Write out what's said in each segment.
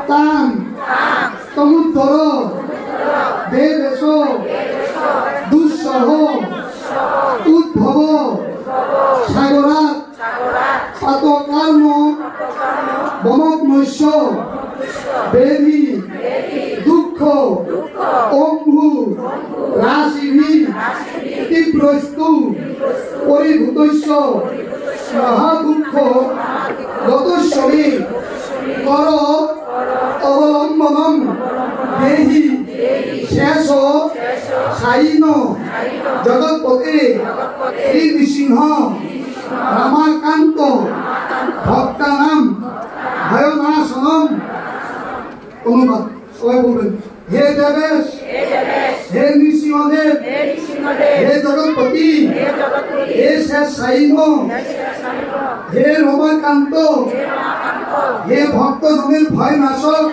তাম সমুদ্র দেবেশ দুঃসহ উদ্ভব সাগরাত পাতকর্ম বমগ্নস্য বেধি দুঃখ অম্ভু রাশিভি তীব্রস্তু পরিভূতস্য মহাদুঃখ গতস্বমে কর অবলম্বনম দেহি শেষ সাইন জগৎপতে শ্রী নৃসিংহ রামাকান্ত ভক্তানাম ভয়নাশনম। অনুবাদ সবাই বলবেন, হে দেবেশ, হে নৃসিংহদেব, হে জগৎপতি, হে শেষ সাইন, হে রমাকান্ত, হে ভক্তজনের ভয় নাশক,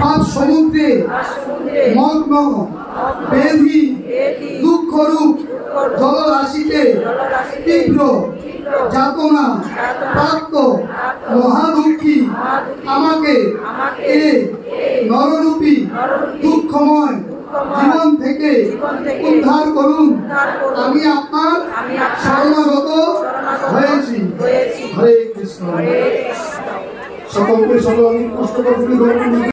পাপ সমুদ্রে মগ্ন বেধি দুঃখরূপ জলরাশিতে তীব্র যাতনা প্রাপ্ত মহাদুঃখী আমাকে এ নররূপী দুঃখময় জীবন থেকে উদ্ধার করুন। আমি আপনার শরণাগত হয়েছি। হরে কৃষ্ণ। সকলকে সকল অনেক কষ্ট করে